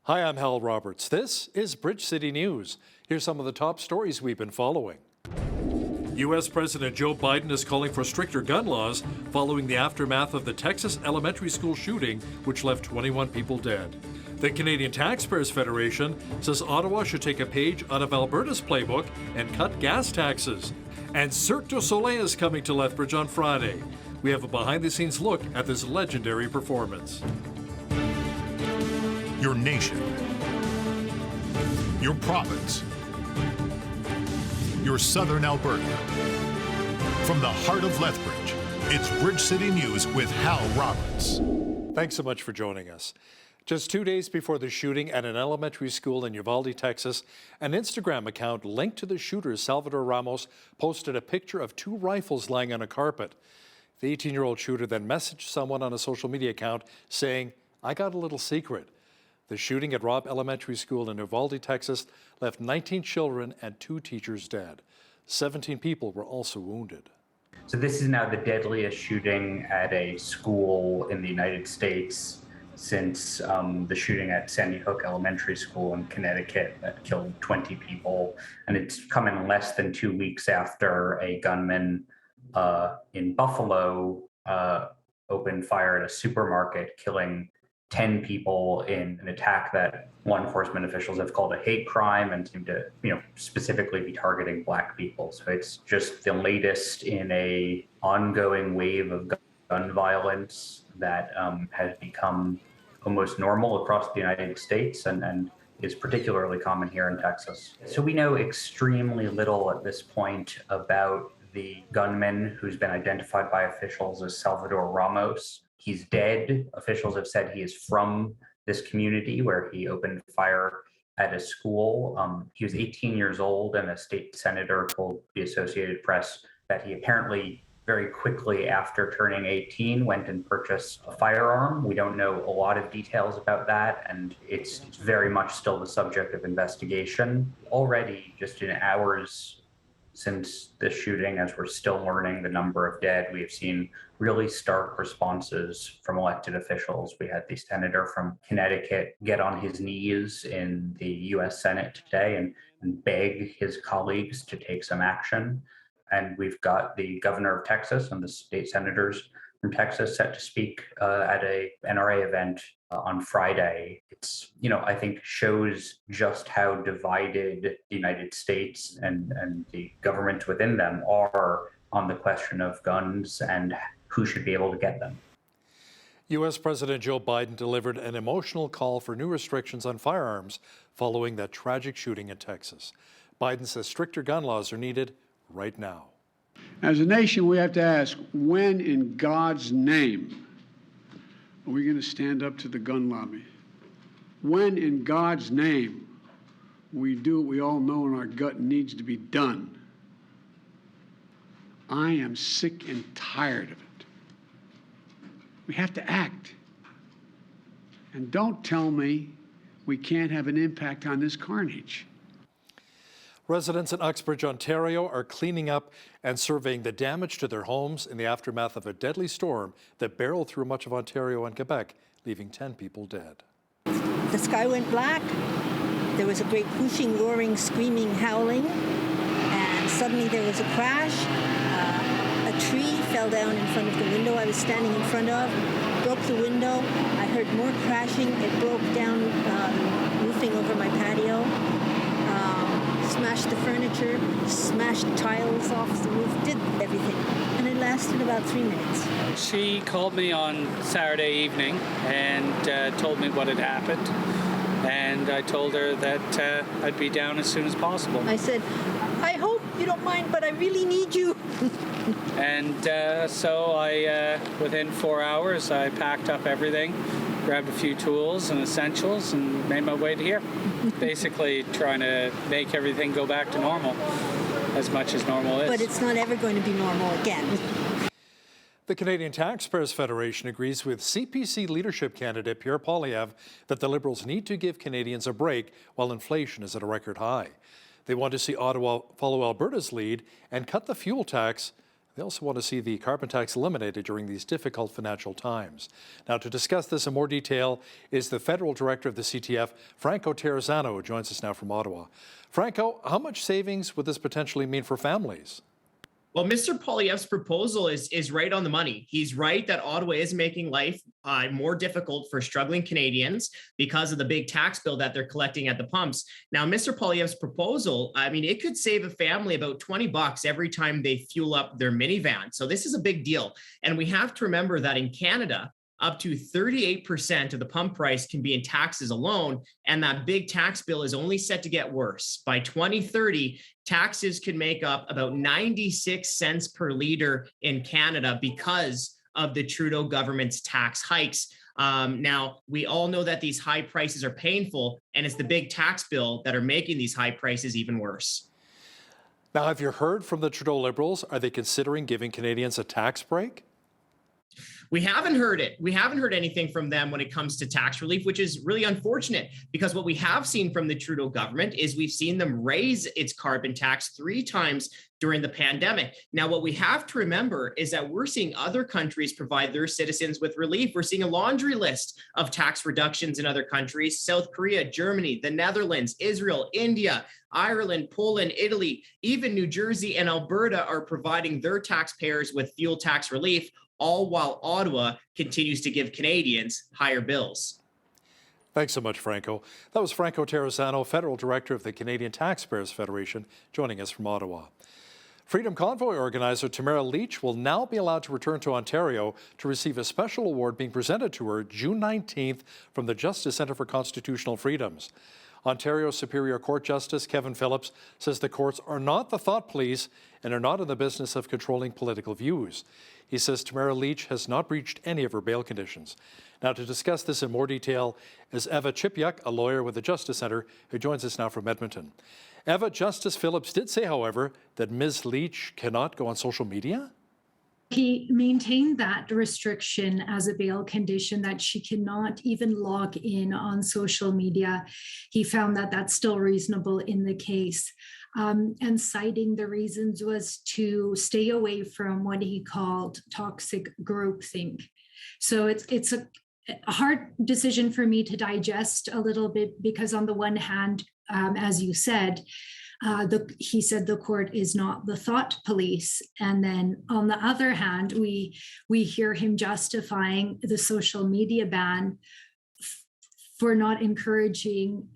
Hi, I'm Hal Roberts. This is Bridge City News. Here's some of the top stories we've been following. U.S. President Joe Biden is calling for stricter gun laws following the aftermath of the Texas elementary school shooting, which left 21 people dead. The Canadian Taxpayers Federation says Ottawa should take a page out of Alberta's playbook and cut gas taxes. And Cirque du Soleil is coming to Lethbridge on Friday. We have a behind-the-scenes look at this legendary performance. Your nation, your province, your southern Alberta. From the heart of Lethbridge, it's Bridge City News with Hal Roberts. Thanks so much for joining us. Just 2 days before the shooting at an elementary school in Uvalde, Texas, an Instagram account linked to the shooter, Salvador Ramos, posted a picture of 2 rifles lying on a carpet. The 18-year-old shooter then messaged someone on a social media account saying, "I got a little secret." The shooting at Robb Elementary School in Uvalde, Texas, left 19 children and 2 teachers dead. 17 people were also wounded. So this is now the deadliest shooting at a school in the United States since the shooting at Sandy Hook Elementary School in Connecticut that killed 20 people. And it's come in less than 2 weeks after a gunman in Buffalo opened fire at a supermarket, killing 10 people in an attack that law enforcement officials have called a hate crime and seem to, specifically be targeting Black people. So it's just the latest in a ongoing wave of gun violence that has become almost normal across the United States and is particularly common here in Texas. So we know extremely little at this point about the gunman who's been identified by officials as Salvador Ramos. He's dead. Officials have said he is from this community where he opened fire at a school. He was 18 years old, and a state senator told the Associated Press that he apparently very quickly after turning 18 went and purchased a firearm. We don't know a lot of details about that, and it's very much still the subject of investigation. Already, just in hours since this shooting, as we're still learning the number of dead, we have seen really stark responses from elected officials. We had the senator from Connecticut get on his knees in the US Senate today and beg his colleagues to take some action. And we've got the governor of Texas and the state senators from Texas set to speak at a NRA event on Friday. It's, I think shows just how divided the United States and the governments within them are on the question of guns and who should be able to get them. U.S. President Joe Biden delivered an emotional call for new restrictions on firearms following that tragic shooting in Texas. Biden says stricter gun laws are needed right now. As a nation, we have to ask, when in God's name are we going to stand up to the gun lobby? When in God's name we do what we all know in our gut needs to be done? I am sick and tired of it. We have to act. And don't tell me we can't have an impact on this carnage. Residents in Uxbridge, Ontario are cleaning up and surveying the damage to their homes in the aftermath of a deadly storm that barreled through much of Ontario and Quebec, leaving 10 people dead. The sky went black. There was a great whooshing, roaring, screaming, howling, and suddenly there was a crash. A tree fell down in front of the window I was standing in front of, broke the window. I heard more crashing. It broke down roofing over my patio. Smashed the furniture, smashed tiles off the roof, did everything. And it lasted about 3 minutes. She called me on Saturday evening and told me what had happened. And I told her that I'd be down as soon as possible. I said, I hope you don't mind, but I really need you. And so within 4 hours, I packed up everything, grabbed a few tools and essentials, and made my way to here. Basically trying to make everything go back to normal, as much as normal is. But it's not ever going to be normal again. The Canadian Taxpayers Federation agrees with CPC leadership candidate Pierre Poilievre that the Liberals need to give Canadians a break while inflation is at a record high. They want to see Ottawa follow Alberta's lead and cut the fuel tax They also want to see the carbon tax eliminated during these difficult financial times. Now, to discuss this in more detail is the federal director of the CTF, Franco Terrazzano, who joins us now from Ottawa. Franco, how much savings would this potentially mean for families? Well, Mr. Poilievre's proposal is right on the money. He's right that Ottawa is making life more difficult for struggling Canadians because of the big tax bill that they're collecting at the pumps. Now, Mr. Poilievre's proposal, I mean, it could save a family about $20 every time they fuel up their minivan. So this is a big deal. And we have to remember that in Canada, up to 38% of the pump price can be in taxes alone, and that big tax bill is only set to get worse. By 2030, taxes could make up about 96 cents per liter in Canada because of the Trudeau government's tax hikes. Now, we all know that these high prices are painful, and it's the big tax bill that are making these high prices even worse. Now, have you heard from the Trudeau Liberals? Are they considering giving Canadians a tax break? We haven't heard it. We haven't heard anything from them when it comes to tax relief, which is really unfortunate because what we have seen from the Trudeau government is we've seen them raise its carbon tax 3 times during the pandemic. Now, what we have to remember is that we're seeing other countries provide their citizens with relief. We're seeing a laundry list of tax reductions in other countries: South Korea, Germany, the Netherlands, Israel, India, Ireland, Poland, Italy, even New Jersey and Alberta are providing their taxpayers with fuel tax relief, all while Ottawa continues to give Canadians higher bills. Thanks so much, Franco. That was Franco Terrazzano, Federal Director of the Canadian Taxpayers Federation, joining us from Ottawa. Freedom Convoy organizer Tamara Leach will now be allowed to return to Ontario to receive a special award being presented to her June 19th from the Justice Centre for Constitutional Freedoms. Ontario Superior Court Justice Kevin Phillips says the courts are not the thought police and are not in the business of controlling political views. He says Tamara Leach has not breached any of her bail conditions. Now, to discuss this in more detail is Eva Chipiuk, a lawyer with the Justice Centre, who joins us now from Edmonton. Eva, Justice Phillips did say, however, that Ms. Leach cannot go on social media? He maintained that restriction as a bail condition, that she cannot even log in on social media. He found that that's still reasonable in the case. And citing the reasons was to stay away from what he called toxic groupthink. So it's a hard decision for me to digest a little bit because on the one hand, as you said, he said the court is not the thought police. And then on the other hand, we hear him justifying the social media ban for not encouraging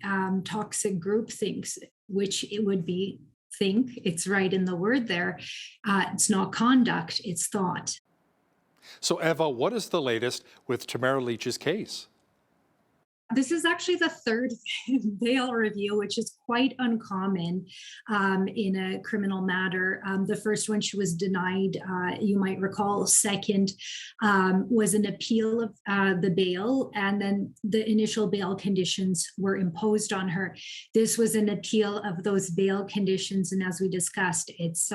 toxic groupthinks, which it would be think. It's right in the word there. It's not conduct, it's thought. So, Eva, what is the latest with Tamara Leach's case? This is actually the third bail review, which is quite uncommon in a criminal matter. The first one she was denied, you might recall. Second was an appeal of the bail, and then the initial bail conditions were imposed on her. This was an appeal of those bail conditions, and as we discussed, it's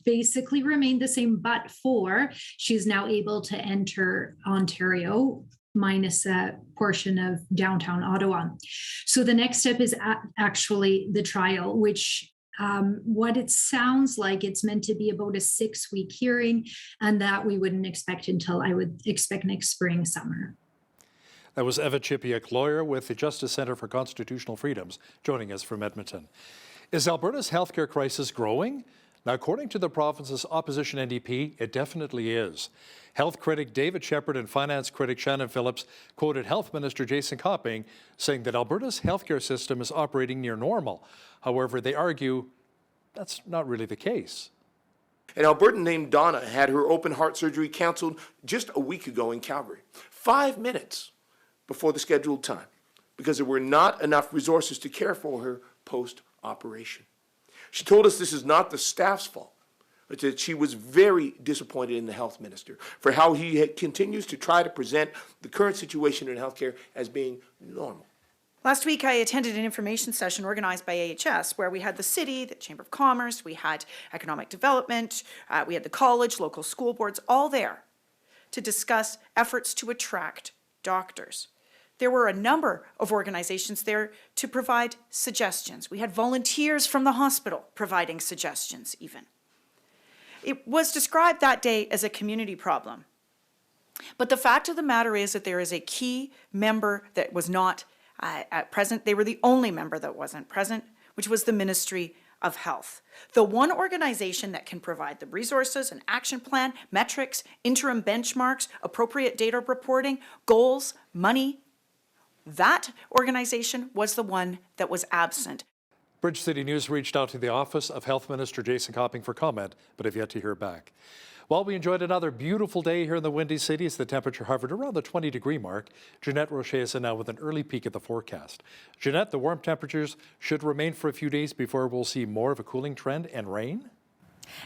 basically remained the same, but for she's now able to enter Ontario, minus a portion of downtown Ottawa. So the next step is actually the trial, which what it sounds like, it's meant to be about a 6-week hearing, and that we wouldn't expect until, I would expect, next spring, summer. That was Eva Chipiuk, lawyer with the Justice Centre for Constitutional Freedoms, joining us from Edmonton. Is Alberta's healthcare crisis growing? Now, according to the province's opposition NDP, it definitely is. Health critic David Shepherd and finance critic Shannon Phillips quoted Health Minister Jason Copping saying that Alberta's healthcare system is operating near normal. However, they argue that's not really the case. An Albertan named Donna had her open heart surgery canceled just a week ago in Calgary, 5 minutes before the scheduled time, because there were not enough resources to care for her post-operation. She told us this is not the staff's fault, but that she was very disappointed in the health minister for how he continues to try to present the current situation in healthcare as being normal. Last week, I attended an information session organized by AHS where we had the city, the Chamber of Commerce, we had economic development, we had the college, local school boards, all there to discuss efforts to attract doctors. There were a number of organizations there to provide suggestions. We had volunteers from the hospital providing suggestions even. It was described that day as a community problem. But the fact of the matter is that there is a key member that was not at present. They were the only member that wasn't present, which was the Ministry of Health. The one organization that can provide the resources, an action plan, metrics, interim benchmarks, appropriate data reporting, goals, money, that organization was the one that was absent. Bridge City News reached out to the office of Health Minister Jason Copping for comment, but have yet to hear back. Well, we enjoyed another beautiful day here in the Windy City as the temperature hovered around the 20-degree mark. Jeanette Roche is in now with an early peek at the forecast. Jeanette, the warm temperatures should remain for a few days before we'll see more of a cooling trend and rain?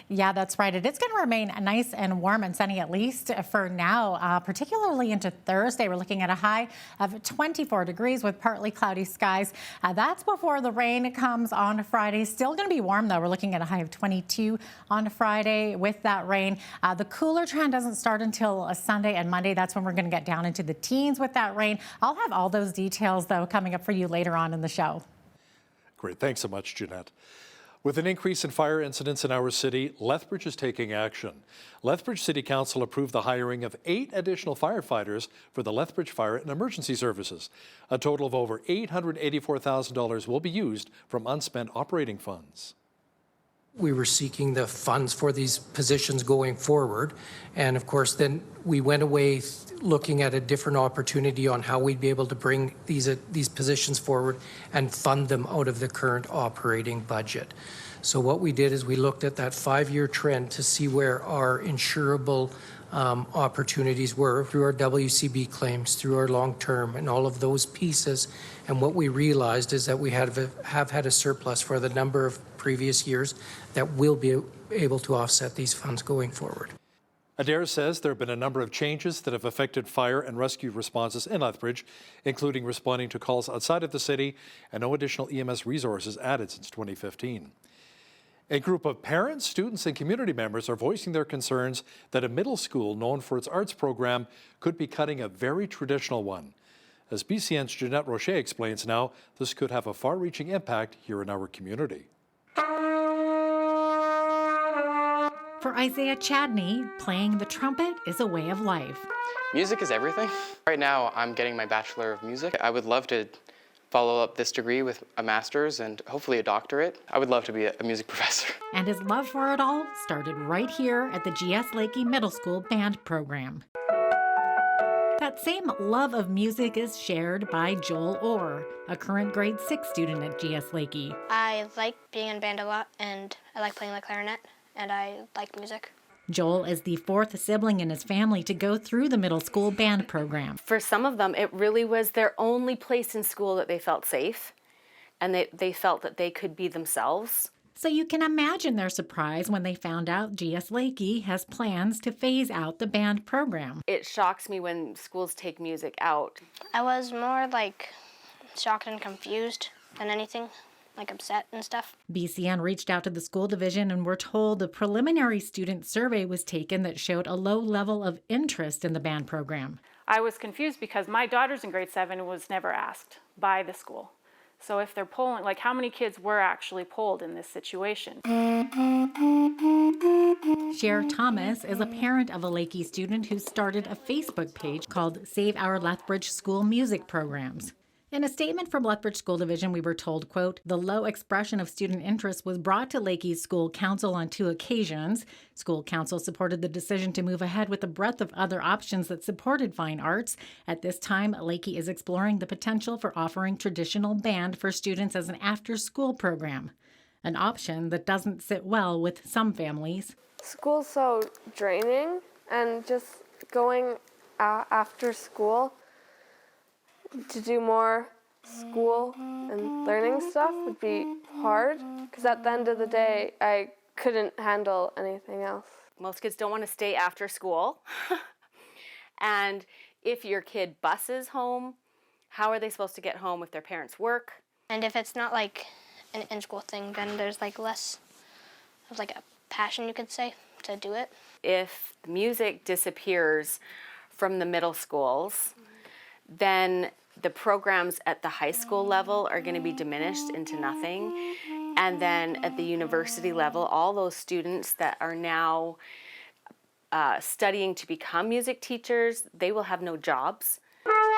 Yeah, that's right. It is going to remain nice and warm and sunny, at least for now, particularly into Thursday. We're looking at a high of 24 degrees with partly cloudy skies. That's before the rain comes on Friday. Still going to be warm, though. We're looking at a high of 22 on Friday with that rain. The cooler trend doesn't start until Sunday and Monday. That's when we're going to get down into the teens with that rain. I'll have all those details, though, coming up for you later on in the show. Great. Thanks so much, Jeanette. With an increase in fire incidents in our city, Lethbridge is taking action. Lethbridge City Council approved the hiring of 8 additional firefighters for the Lethbridge Fire and Emergency Services. A total of over $884,000 will be used from unspent operating funds. We were seeking the funds for these positions going forward. And of course, then we went away looking at a different opportunity on how we'd be able to bring these positions forward and fund them out of the current operating budget. So what we did is we looked at that 5-year trend to see where our insurable opportunities were through our WCB claims, through our long-term, and all of those pieces. And what we realized is that we have had a surplus for the number of previous years that will be able to offset these funds going forward. Adair says there have been a number of changes that have affected fire and rescue responses in Lethbridge, including responding to calls outside of the city and no additional EMS resources added since 2015. A group of parents, students, and community members are voicing their concerns that a middle school known for its arts program could be cutting a very traditional one. As BCN's Jeanette Roche explains now, this could have a far-reaching impact here in our community. For Isaiah Chadney, playing the trumpet is a way of life. Music is everything. Right now, I'm getting my Bachelor of Music. I would love to follow up this degree with a master's and hopefully a doctorate. I would love to be a music professor. And his love for it all started right here at the GS Leki Middle School band program. That same love of music is shared by Joel Orr, a current grade 6 student at GS Leki. I like being in band a lot, and I like playing the clarinet, and I like music. Joel is the 4th sibling in his family to go through the middle school band program. For some of them, it really was their only place in school that they felt safe, and they felt that they could be themselves. So you can imagine their surprise when they found out GS Leki has plans to phase out the band program. It shocks me when schools take music out. I was more like shocked and confused than anything, like upset and stuff. BCN reached out to the school division and were told a preliminary student survey was taken that showed a low level of interest in the band program. I was confused because my daughter's in grade 7 was never asked by the school. So if they're polling, like how many kids were actually polled in this situation? Cher Thomas is a parent of a Leki student who started a Facebook page called Save Our Lethbridge School Music Programs. In a statement from Lethbridge School Division, we were told, quote, the low expression of student interest was brought to Leki's school council on 2 occasions. School council supported the decision to move ahead with a breadth of other options that supported fine arts. At this time, Leki is exploring the potential for offering traditional band for students as an after-school program, an option that doesn't sit well with some families. School's so draining, and just going after school to do more school and learning stuff would be hard, because at the end of the day, I couldn't handle anything else. Most kids don't want to stay after school. And if your kid buses home, how are they supposed to get home if their parents work? And if it's not like an in-school thing, then there's like less of like a passion, you could say, to do it. If music disappears from the middle schools, then the programs at the high school level are going to be diminished into nothing. And then at the university level, all those students that are now studying to become music teachers, they will have no jobs.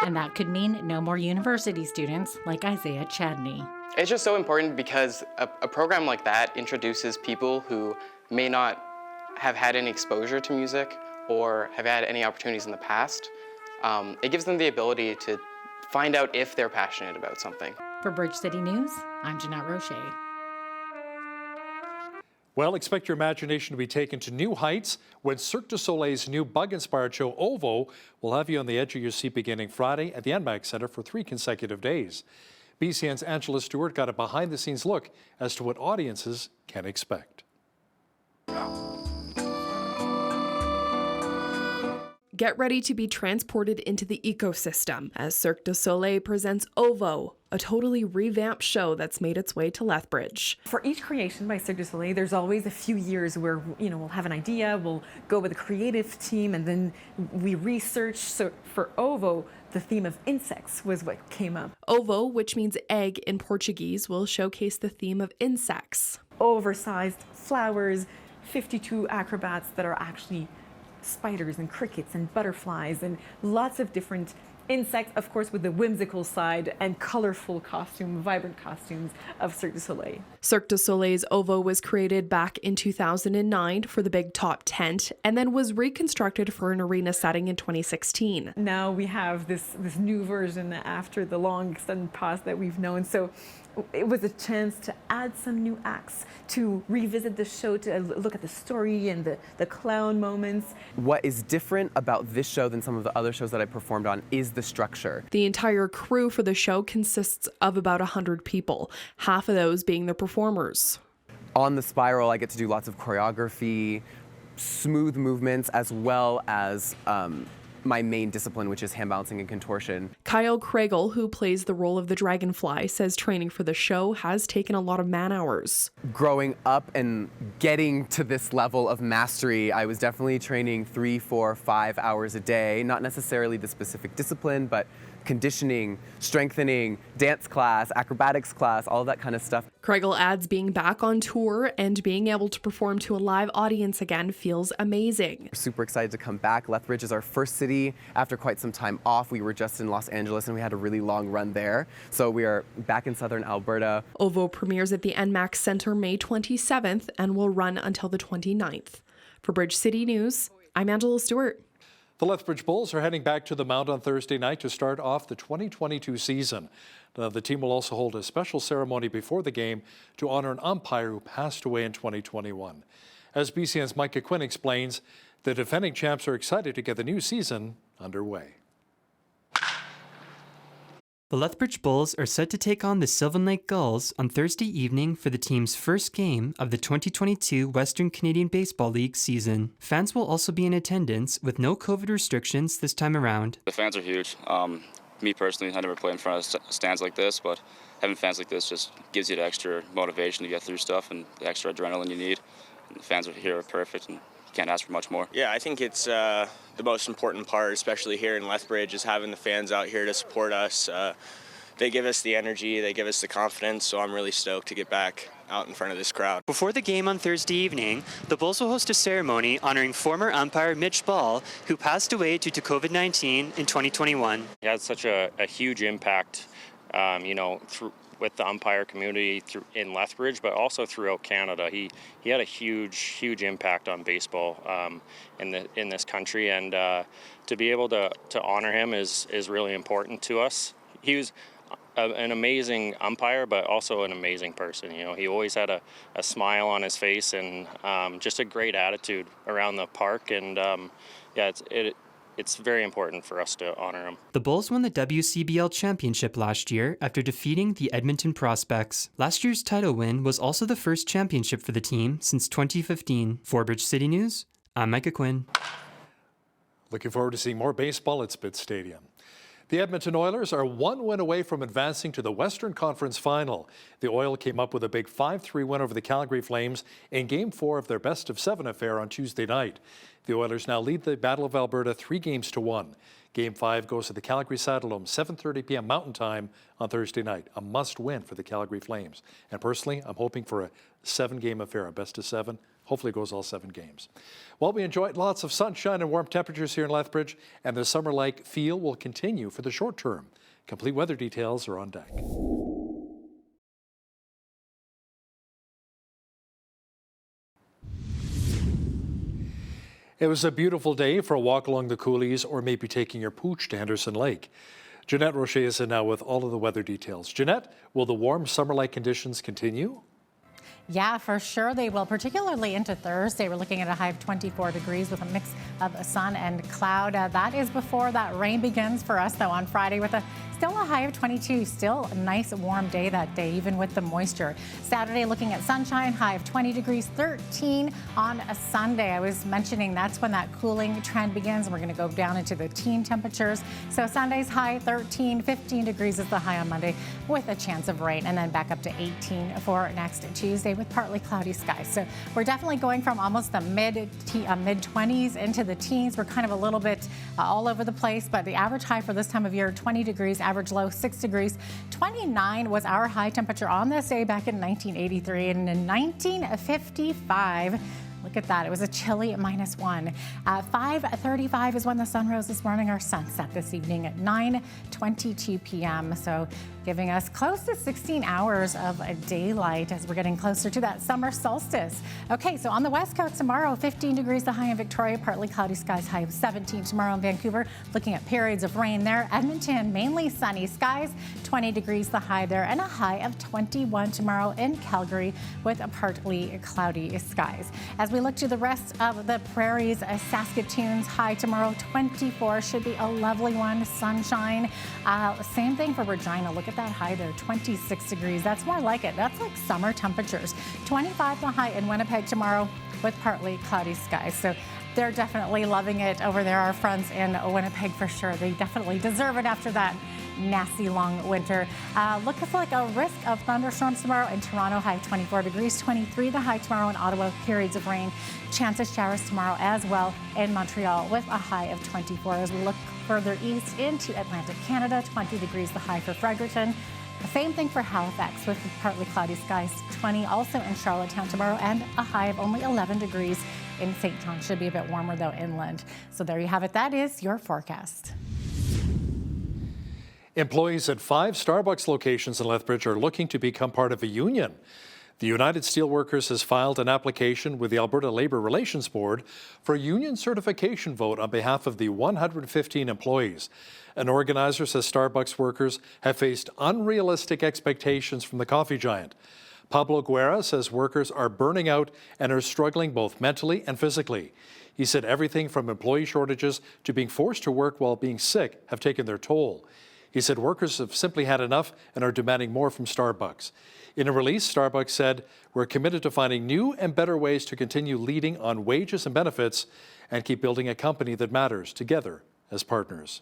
And that could mean no more university students like Isaiah Chadney. It's just so important because a program like that introduces people who may not have had any exposure to music or have had any opportunities in the past. It gives them the ability to find out if they're passionate about something. For Bridge City News, I'm Jeanette Roche. Well, expect your imagination to be taken to new heights when Cirque du Soleil's new bug-inspired show, OVO, will have you on the edge of your seat beginning Friday at the NMAC Centre for 3 consecutive days. BCN's Angela Stewart got a behind-the-scenes look as to what audiences can expect. Get ready to be transported into the ecosystem as Cirque du Soleil presents OVO, a totally revamped show that's made its way to Lethbridge. For each creation by Cirque du Soleil, there's always a few years where, we'll have an idea, we'll go with a creative team, and then we research. So for OVO, the theme of insects was what came up. OVO, which means egg in Portuguese, will showcase the theme of insects. Oversized flowers, 52 acrobats that are actually spiders and crickets and butterflies and lots of different insects, of course, with the whimsical side and colorful vibrant costumes of Cirque du Soleil. Cirque du Soleil's OVO was created back in 2009 for the big top tent and then was reconstructed for an arena setting in 2016. Now we have this new version after the long extended pause that we've known. So it was a chance to add some new acts, to revisit the show, to look at the story and the clown moments. What is different about this show than some of the other shows that I performed on is the structure. The entire crew for the show consists of about 100 people, half of those being the performers. On the spiral, I get to do lots of choreography, smooth movements, as well as my main discipline, which is hand balancing and contortion. Kyle Craigle, who plays the role of the dragonfly, says training for the show has taken a lot of man hours. Growing up and getting to this level of mastery, I was definitely training 3, 4, 5 hours a day, not necessarily the specific discipline, but conditioning, strengthening, dance class, acrobatics class, all that kind of stuff. Craigle adds being back on tour and being able to perform to a live audience again feels amazing. We're super excited to come back. Lethbridge is our first city after quite some time off. We were just in Los Angeles and we had a really long run there. So we are back in southern Alberta. OVO premieres at the NMAC Centre May 27th and will run until the 29th. For Bridge City News, I'm Angela Stewart. The Lethbridge Bulls are heading back to the Mount on Thursday night to start off the 2022 season. The team will also hold a special ceremony before the game to honor an umpire who passed away in 2021. As BCN's Micah Quinn explains, the defending champs are excited to get the new season underway. The Lethbridge Bulls are set to take on the Sylvan Lake Gulls on Thursday evening for the team's first game of the 2022 Western Canadian Baseball League season. Fans will also be in attendance with no COVID restrictions this time around. The fans are huge. Me personally, I never played in front of stands like this, but having fans like this just gives you the extra motivation to get through stuff and the extra adrenaline you need. And the fans here are perfect, and you can't ask for much more. Yeah, I think it's the most important part, especially here in Lethbridge, is having the fans out here to support us. They give us the energy, they give us the confidence, so I'm really stoked to get back out in front of this crowd. Before the game on Thursday evening, the Bulls will host a ceremony honoring former umpire Mitch Ball, who passed away due to COVID-19 in 2021. He had such a huge impact, with the umpire community in Lethbridge, but also throughout Canada. He had a huge impact on baseball in this country, and to be able to honor him is really important to us. He was an amazing umpire, but also an amazing person. He always had a smile on his face and just a great attitude around the park. And it's very important for us to honor him. The Bulls won the WCBL championship last year after defeating the Edmonton Prospects. Last year's title win was also the first championship for the team since 2015. For Bridge City News, I'm Micah Quinn. Looking forward to seeing more baseball at Spitz Stadium. The Edmonton Oilers are one win away from advancing to the Western Conference Final. The Oil came up with a big 5-3 win over the Calgary Flames in Game 4 of their best-of-7 affair on Tuesday night. The Oilers now lead the Battle of Alberta 3-1. Game 5 goes to the Calgary Saddledome, 7:30 p.m. Mountain Time on Thursday night. A must-win for the Calgary Flames. And personally, I'm hoping for a 7-game affair, a best-of-7. Hopefully it goes all 7 games. Well, we enjoyed lots of sunshine and warm temperatures here in Lethbridge, and the summer-like feel will continue for the short term. Complete weather details are on deck. It was a beautiful day for a walk along the coulees or maybe taking your pooch to Henderson Lake. Jeanette Rocher is in now with all of the weather details. Jeanette, will the warm summer-like conditions continue? Yeah, for sure they will, particularly into Thursday. We're looking at a high of 24 degrees with a mix of sun and cloud. That is before that rain begins for us, though, on Friday with still a high of 22. Still a nice warm day that day, even with the moisture. Saturday looking at sunshine, high of 20 degrees, 13 on a Sunday. I was mentioning that's when that cooling trend begins. We're going to go down into the teen temperatures. So Sunday's high 13, 15 degrees is the high on Monday with a chance of rain, and then back up to 18 for next Tuesday with partly cloudy skies. So we're definitely going from almost the mid-20s into the teens. We're kind of a little bit all over the place, but the average high for this time of year, 20 degrees, average low 6 degrees. 29 was our high temperature on this day back in 1983, and in 1955, look at that. It was a chilly -1. 5:35 is when the sun rose this morning. Our sunset this evening at 9:22 p.m. So giving us close to 16 hours of daylight as we're getting closer to that summer solstice. Okay, so on the west coast tomorrow, 15 degrees the high in Victoria, partly cloudy skies, high of 17 tomorrow in Vancouver. Looking at periods of rain there. Edmonton, mainly sunny skies, 20 degrees the high there, and a high of 21 tomorrow in Calgary with a partly cloudy skies. As we look to the rest of the prairies, Saskatoon's high tomorrow, 24, should be a lovely one, sunshine. Same thing for Regina. Look at that high there, 26 degrees. That's more like it. That's like summer temperatures. 25 the high in Winnipeg tomorrow with partly cloudy skies. So they're definitely loving it over there, our friends in Winnipeg for sure. They definitely deserve it after that nasty long winter. Looks like a risk of thunderstorms tomorrow in Toronto, high of 24 degrees, 23 the high tomorrow in Ottawa, periods of rain. Chance of showers tomorrow as well in Montreal with a high of 24. As we look further east into Atlantic Canada, 20 degrees the high for Fredericton. The same thing for Halifax with partly cloudy skies, 20 also in Charlottetown tomorrow, and a high of only 11 degrees in St. John. Should be a bit warmer though inland. So there you have it. That is your forecast. Employees at 5 Starbucks locations in Lethbridge are looking to become part of a union. The United Steelworkers has filed an application with the Alberta Labour Relations Board for a union certification vote on behalf of the 115 employees. An organizer says Starbucks workers have faced unrealistic expectations from the coffee giant. Pablo Guerra says workers are burning out and are struggling both mentally and physically. He said everything from employee shortages to being forced to work while being sick have taken their toll. He said workers have simply had enough and are demanding more from Starbucks. In a release, Starbucks said, "We're committed to finding new and better ways to continue leading on wages and benefits and keep building a company that matters together as partners."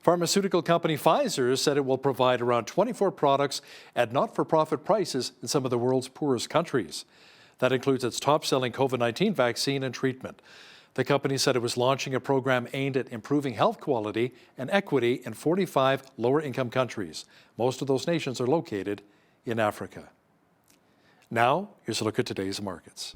Pharmaceutical company Pfizer said it will provide around 24 products at not-for-profit prices in some of the world's poorest countries. That includes its top-selling COVID-19 vaccine and treatment. The company said it was launching a program aimed at improving health quality and equity in 45 lower-income countries. Most of those nations are located in Africa. Now, here's a look at today's markets.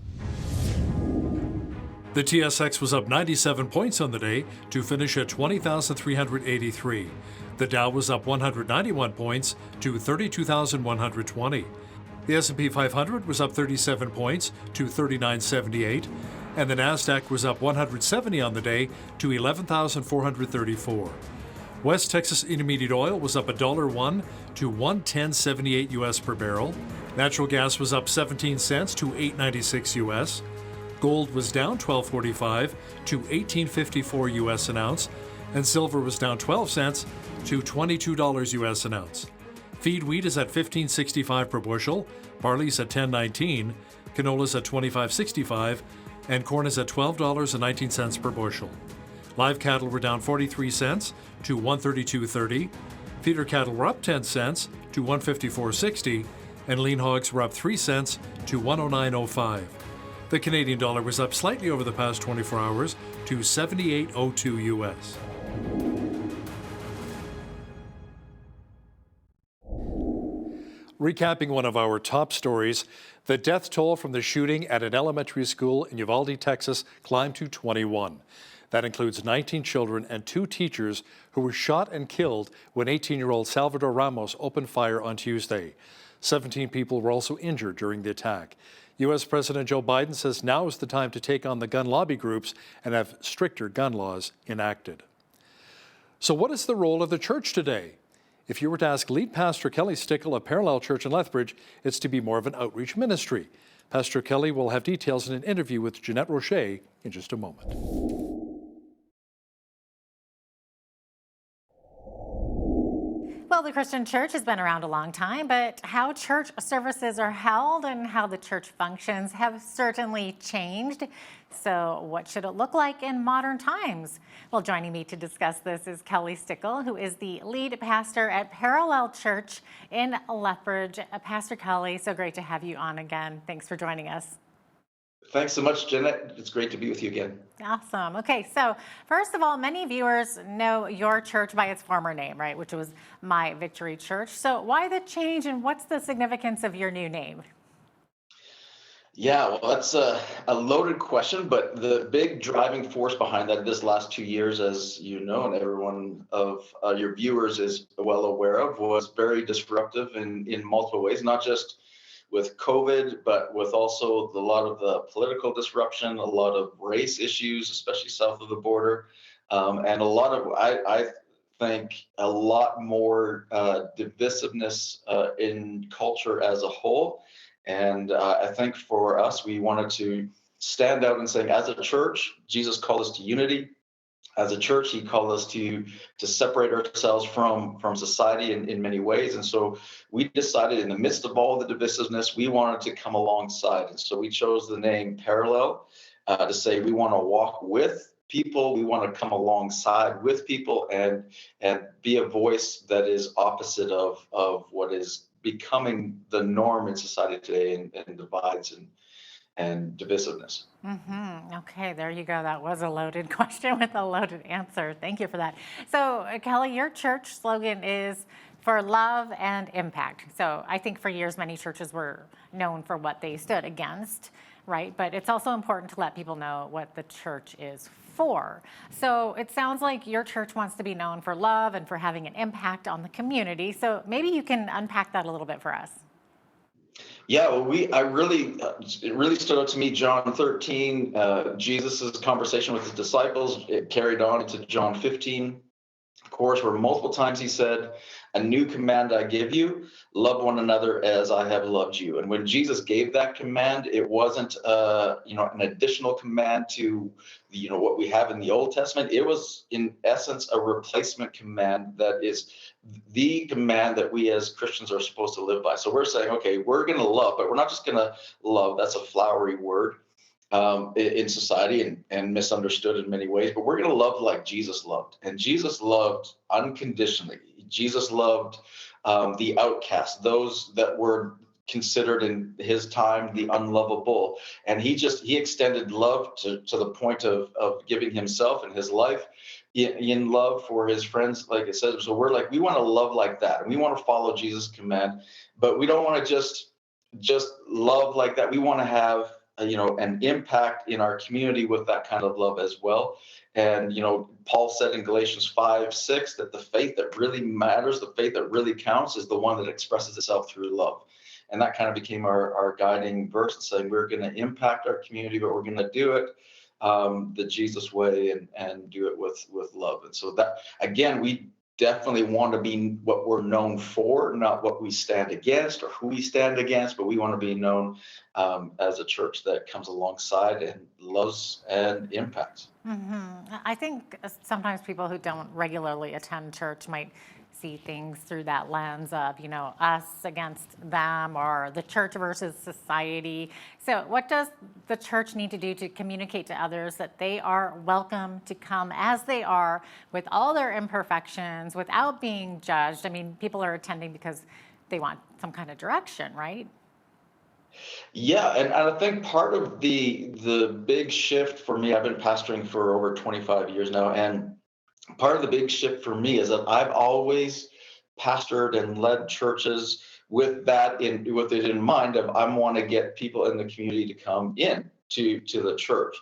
The TSX was up 97 points on the day to finish at 20,383. The Dow was up 191 points to 32,120. The S&P 500 was up 37 points to 3978, and the Nasdaq was up 170 on the day to 11,434. West Texas Intermediate Oil was up $1.01 to $110.78 US per barrel. Natural gas was up 17 cents to $8.96 US. Gold was down $12.45 to $18.54 US an ounce, and silver was down 12 cents to $22 US an ounce. Feed wheat is at $15.65 per bushel, barley's at $10.19, canola's at $25.65, and corn is at $12.19 per bushel. Live cattle were down 43 cents to 132.30. Feeder cattle were up 10 cents to 154.60. And lean hogs were up 3 cents to 109.05. The Canadian dollar was up slightly over the past 24 hours to 78.02 US. Recapping one of our top stories, the death toll from the shooting at an elementary school in Uvalde, Texas climbed to 21. That includes 19 children and 2 teachers who were shot and killed when 18-year-old Salvador Ramos opened fire on Tuesday. 17 people were also injured during the attack. U.S. President Joe Biden says now is the time to take on the gun lobby groups and have stricter gun laws enacted. So what is the role of the church today? If you were to ask lead pastor Kelly Stickle of Parallel Church in Lethbridge, it's to be more of an outreach ministry. Pastor Kelly will have details in an interview with Jeanette Rocher in just a moment. Well, the Christian church has been around a long time, but how church services are held and how the church functions have certainly changed. So what should it look like in modern times? Well, joining me to discuss this is Kelly Stickle, who is the lead pastor at Parallel Church in Lethbridge. Pastor Kelly, so great to have you on again. Thanks for joining us. Thanks so much, Jeanette. It's great to be with you again. Awesome. Okay, so first of all, many viewers know your church by its former name, right, which was My Victory Church. So why the change and what's the significance of your new name? Yeah, well, that's a loaded question, but the big driving force behind that this last 2 years, as you know, and everyone of your viewers is well aware of, was very disruptive in multiple ways, not just with COVID, but with also a lot of the political disruption, a lot of race issues, especially south of the border, and a lot of, I think, a lot more divisiveness in culture as a whole. And I think for us, we wanted to stand out and saying, as a church, Jesus called us to unity. As a church, he called us to separate ourselves from society in many ways. And so we decided in the midst of all the divisiveness, we wanted to come alongside. And so we chose the name Parallel to say we want to walk with people. We want to come alongside with people and be a voice that is opposite of what is becoming the norm in society today and divides and divisiveness. Mm-hmm. Okay, there you go. That was a loaded question with a loaded answer. Thank you for that. So, Kelly, your church slogan is for love and impact. So I think for years, many churches were known for what they stood against, right? But it's also important to let people know what the church is for. So it sounds like your church wants to be known for love and for having an impact on the community. So maybe you can unpack that a little bit for us. Yeah, well, it really stood out to me, John 13, Jesus's conversation with his disciples. It carried on into John 15, of course, where multiple times he said, "A new command I give you, love one another as I have loved you." And when Jesus gave that command, it wasn't an additional command to what we have in the Old Testament. It was in essence a replacement command that is the command that we as Christians are supposed to live by. So we're saying, okay, we're going to love, but we're not just going to love. That's a flowery word in society and misunderstood in many ways, but we're going to love like Jesus loved. And Jesus loved unconditionally. Jesus loved the outcast, those that were considered in his time the unlovable. And he extended love to the point of giving himself and his life in love for his friends, like it says. So we're like, we want to love like that. And we want to follow Jesus' command, but we don't want to just love like that. We want to have an impact in our community with that kind of love as well. And, Paul said in Galatians 5:6 that the faith that really matters, the faith that really counts, is the one that expresses itself through love. And that kind of became our guiding verse, saying we're going to impact our community, but we're going to do it the Jesus way and do it with love. And so that, again, we definitely want to be what we're known for, not what we stand against or who we stand against, but we want to be known as a church that comes alongside and loves and impacts. Mm-hmm. I think sometimes people who don't regularly attend church might see things through that lens of, us against them or the church versus society. So what does the church need to do to communicate to others that they are welcome to come as they are with all their imperfections without being judged? I mean, people are attending because they want some kind of direction, right? Yeah, and I think part of the big shift for me, I've been pastoring for over 25 years now, and part of the big shift for me is that I've always pastored and led churches with it in mind of I want to get people in the community to come in to the church.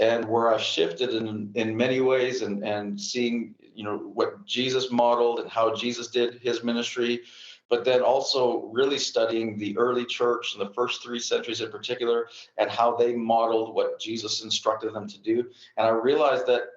And where I've shifted in many ways and seeing, what Jesus modeled and how Jesus did his ministry, but then also really studying the early church in the first 3 centuries in particular and how they modeled what Jesus instructed them to do. And I realized that,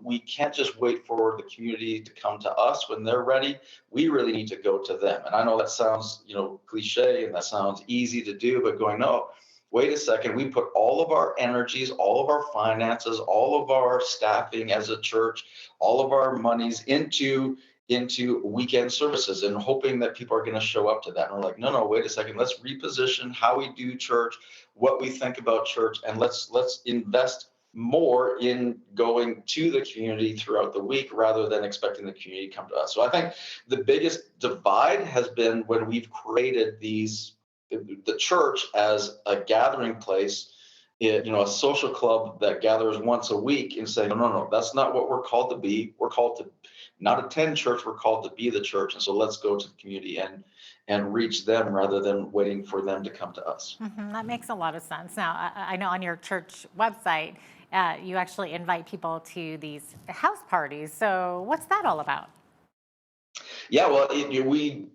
we can't just wait for the community to come to us when they're ready. We really need to go to them. And I know that sounds, cliche and that sounds easy to do, but going, no, wait a second, we put all of our energies, all of our finances, all of our staffing as a church, all of our monies into weekend services and hoping that people are going to show up to that. And we're like, no, wait a second. Let's reposition how we do church, what we think about church, and let's invest more in going to the community throughout the week rather than expecting the community to come to us. So I think the biggest divide has been when we've created the church as a gathering place, a social club that gathers once a week, and saying, no, that's not what we're called to be. We're called to not attend church, we're called to be the church. And so let's go to the community and reach them rather than waiting for them to come to us. That makes a lot of sense. Now, I know on your church website, you actually invite people to these house parties. So what's that all about? Yeah, well, we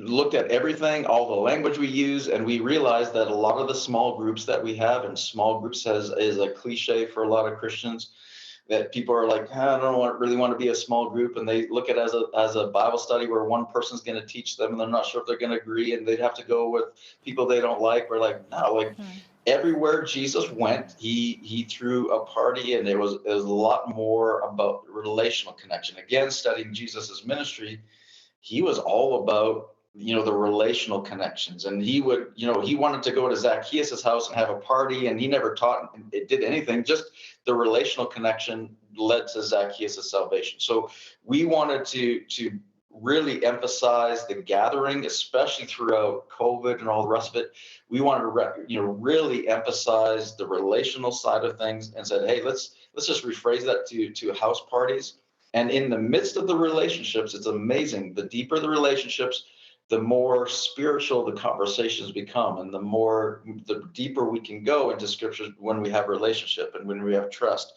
looked at everything, all the language we use, and we realized that a lot of the small groups that we have, and small groups is a cliche for a lot of Christians, that people are like, I don't really want to be a small group, and they look at it as a Bible study where one person's going to teach them, and they're not sure if they're going to agree, and they'd have to go with people they don't like. We're like, no, everywhere Jesus went, he threw a party, and it was a lot more about relational connection. Again, studying Jesus's ministry, he was all about the relational connections, and he wanted to go to Zacchaeus' house and have a party, and he never taught it did anything. Just the relational connection led to Zacchaeus' salvation. So we wanted to really emphasize the gathering, especially throughout COVID and all the rest of it. We wanted to really emphasize the relational side of things, and said, hey, let's just rephrase that to house parties. And in the midst of the relationships, it's amazing. The deeper the relationships, the more spiritual the conversations become, and the deeper we can go into scripture when we have relationship and when we have trust.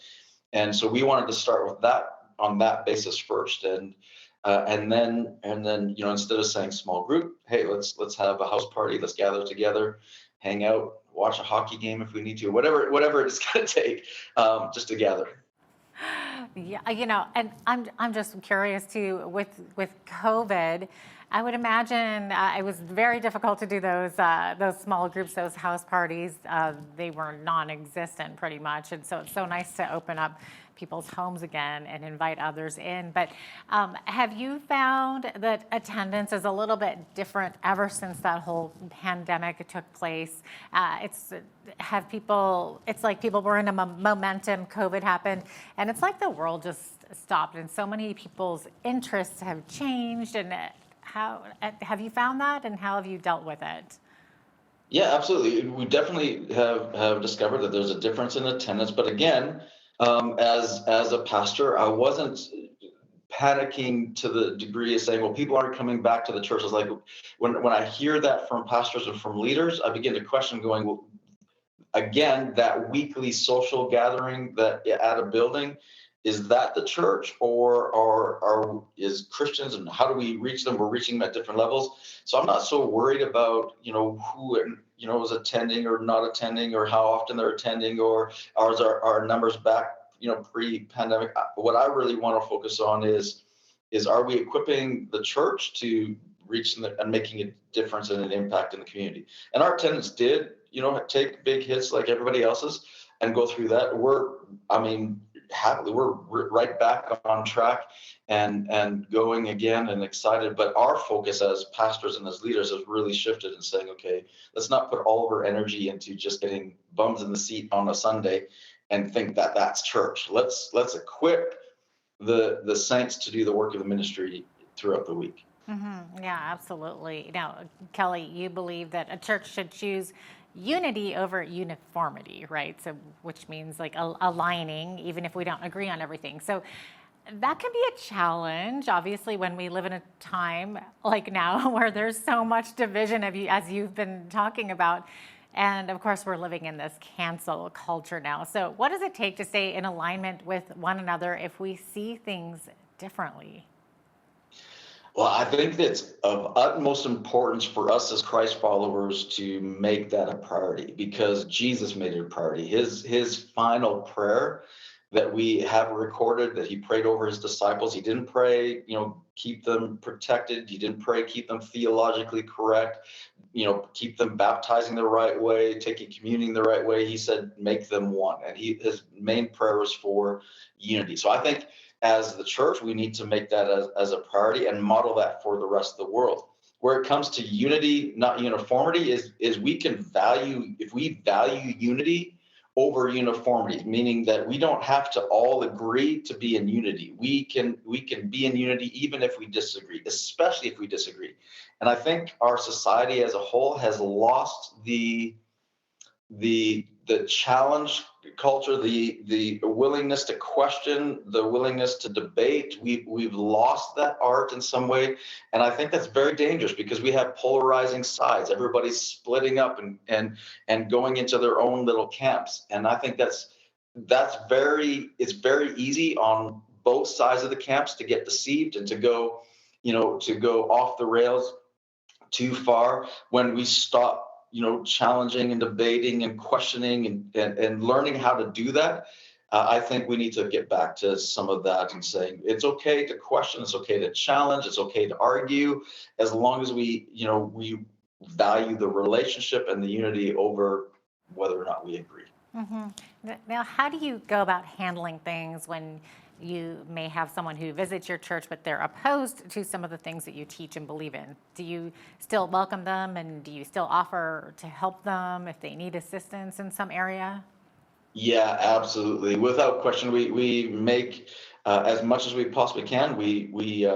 And so we wanted to start with that on that basis first. And then instead of saying small group, hey, let's have a house party, let's gather together, hang out, watch a hockey game if we need to, whatever it's going to take, just to gather. Yeah, and I'm just curious too, with COVID, I would imagine it was very difficult to do those small groups, those house parties. They were non-existent pretty much, and so it's so nice to open up people's homes again and invite others in. But have you found that attendance is a little bit different ever since that whole pandemic took place? It's like people were in a momentum, COVID happened, and it's like the world just stopped, and so many people's interests have changed. And how have you found that, and how have you dealt with it? Yeah, absolutely. We definitely have discovered that there's a difference in attendance. But again, as a pastor, I wasn't panicking to the degree of saying, well, people aren't coming back to the church. It's like when I hear that from pastors and from leaders, I begin to question going, well, again, that weekly social gathering that at a building, is that the church, or is Christians, and how do we reach them? We're reaching them at different levels. So I'm not so worried about, who, is attending or not attending, or how often they're attending, or is our numbers back, pre-pandemic. What I really want to focus on is are we equipping the church to reach them and making a difference and an impact in the community? And our attendance did, take big hits like everybody else's and go through that. happily, we're right back on track and going again and excited. But our focus as pastors and as leaders has really shifted in saying, okay, let's not put all of our energy into just getting bums in the seat on a Sunday and think that that's church. Let's equip the saints to do the work of the ministry throughout the week. Yeah, absolutely. Now, Kelly, you believe that a church should choose unity over uniformity, right? So, which means like aligning, even if we don't agree on everything. So, that can be a challenge, obviously, when we live in a time like now where there's so much division, as you've been talking about. And of course, we're living in this cancel culture now. So, what does it take to stay in alignment with one another if we see things differently? Well, I think that's of utmost importance for us as Christ followers to make that a priority, because Jesus made it a priority. His final prayer that we have recorded that he prayed over his disciples, he didn't pray, keep them protected. He didn't pray, keep them theologically correct, keep them baptizing the right way, taking communion the right way. He said, make them one. And his main prayer was for unity. So I think as the church, we need to make that as a priority and model that for the rest of the world. Where it comes to unity, not uniformity, is if we value unity over uniformity, meaning that we don't have to all agree to be in unity. We can be in unity even if we disagree, especially if we disagree. And I think our society as a whole has lost the challenge culture, the willingness to question, the willingness to debate. We've lost that art in some way, and I think that's very dangerous because we have polarizing sides. Everybody's splitting up and going into their own little camps, and I think it's very easy on both sides of the camps to get deceived and to go off the rails too far when we stop challenging and debating and questioning and learning how to do that. I think we need to get back to some of that and saying it's okay to question, it's okay to challenge, it's okay to argue, as long as we value the relationship and the unity over whether or not we agree. Now, how do you go about handling things when you may have someone who visits your church, but they're opposed to some of the things that you teach and believe in? Do you still welcome them, and do you still offer to help them if they need assistance in some area? Yeah, absolutely. Without question, we make as much as we possibly can. We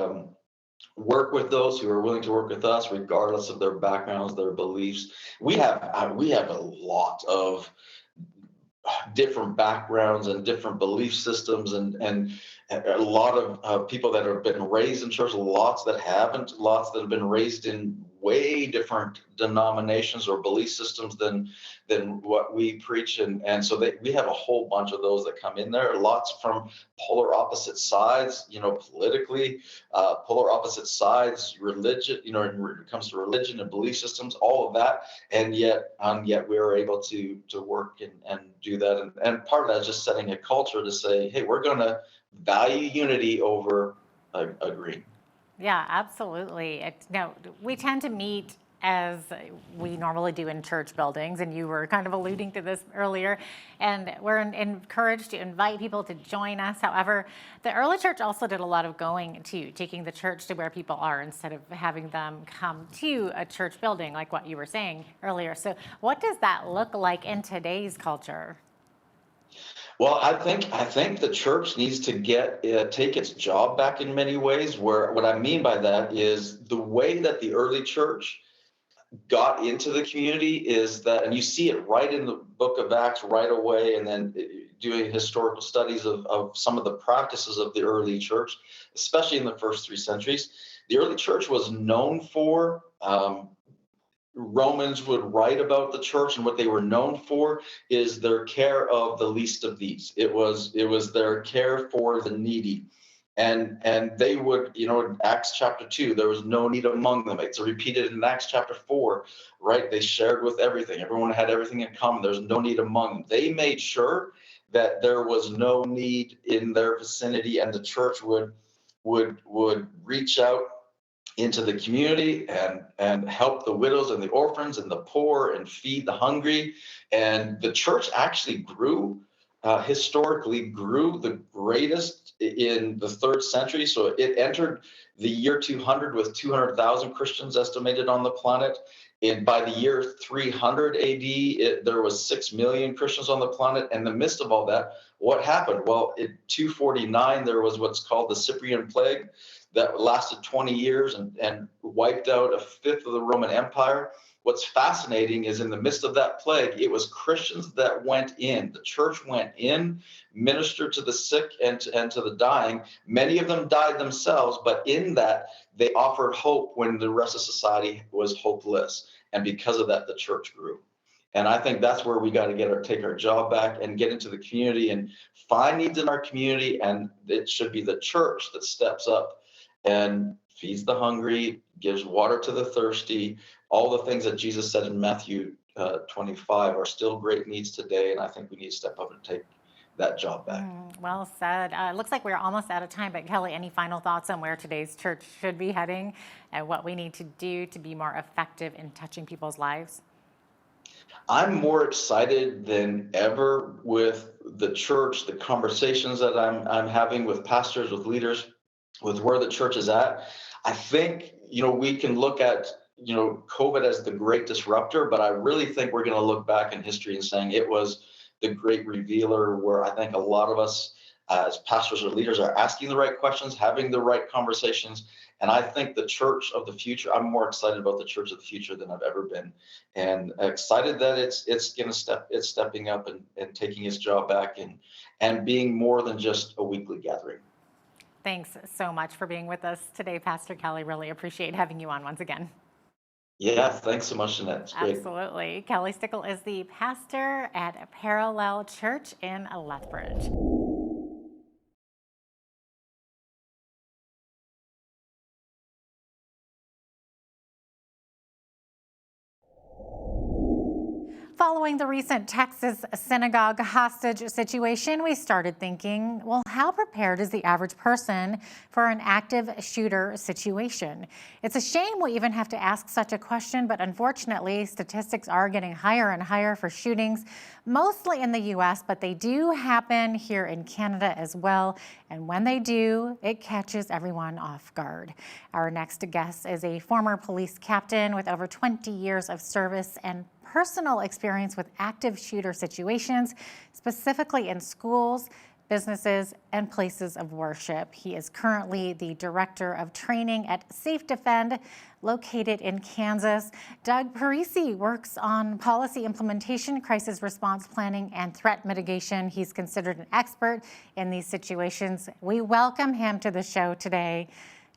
work with those who are willing to work with us, regardless of their backgrounds, their beliefs. We have a lot of different backgrounds and different belief systems and a lot of people that have been raised in church, lots that haven't, lots that have been raised in way different denominations or belief systems than what we preach. And so we have a whole bunch of those that come in there, lots from polar opposite sides, politically, polar opposite sides, religion, when it comes to religion and belief systems, all of that. And yet we are able to work and do that. And part of that is just setting a culture to say, hey, we're going to value unity over agreeing. Yeah, absolutely. We tend to meet as we normally do in church buildings, and you were kind of alluding to this earlier, and we're encouraged to invite people to join us. However, the early church also did a lot of taking the church to where people are instead of having them come to a church building, like what you were saying earlier. So what does that look like in today's culture? Well, I think the church needs to take its job back in many ways. Where what I mean by that is the way that the early church got into the community is that, and you see it right in the book of Acts right away, and then doing historical studies of some of the practices of the early church, especially in the first 3 centuries. The early church was known for Romans would write about the church, and what they were known for is their care of the least of these. It was their care for the needy. And they would, in Acts chapter 2, there was no need among them. It's repeated in Acts chapter 4, right? They shared with everything. Everyone had everything in common. There's no need among them. They made sure that there was no need in their vicinity, and the church would reach out into the community and help the widows and the orphans and the poor and feed the hungry. And the church actually grew historically grew the greatest in the 3rd century. So it entered the year 200 with 200,000 Christians estimated on the planet. And by the year 300 AD, there was 6 million Christians on the planet. In the midst of all that, what happened? Well, in 249, there was what's called the Cyprion Plague that lasted 20 years and wiped out a fifth of the Roman Empire. What's fascinating is in the midst of that plague, it was Christians that went in. The church went in, ministered to the sick and to the dying. Many of them died themselves, but in that, they offered hope when the rest of society was hopeless. And because of that, the church grew. And I think that's where we got to take our job back and get into the community and find needs in our community. And it should be the church that steps up and feeds the hungry, gives water to the thirsty. All the things that Jesus said in Matthew 25 are still great needs today. And I think we need to step up and take that job back. Well said. Looks like we're almost out of time, but Kelly, any final thoughts on where today's church should be heading and what we need to do to be more effective in touching people's lives? I'm more excited than ever with the church, the conversations that I'm having with pastors, with leaders, with where the church is at. I think, we can look at, COVID as the great disruptor, but I really think we're going to look back in history and saying it was the great revealer, where I think a lot of us as pastors or leaders are asking the right questions, having the right conversations. And I think the church of the future, I'm more excited about the church of the future than I've ever been. And excited that it's stepping up and taking its job back and being more than just a weekly gathering. Thanks so much for being with us today, Pastor Kelly. Really appreciate having you on once again. Yeah, thanks so much, Jeanette. It's great. Absolutely. Kelly Stickle is the pastor at Parallel Church in Lethbridge. Following the recent Texas synagogue hostage situation, we started thinking, well, how prepared is the average person for an active shooter situation? It's a shame we even have to ask such a question, but unfortunately, statistics are getting higher and higher for shootings, mostly in the U.S., but they do happen here in Canada as well. And when they do, it catches everyone off guard. Our next guest is a former police captain with over 20 years of service and personal experience with active shooter situations, specifically in schools, businesses, and places of worship. He is currently the Director of Training at Safe Defend, located in Kansas. Doug Parisi works on policy implementation, crisis response planning, and threat mitigation. He's considered an expert in these situations. We welcome him to the show today.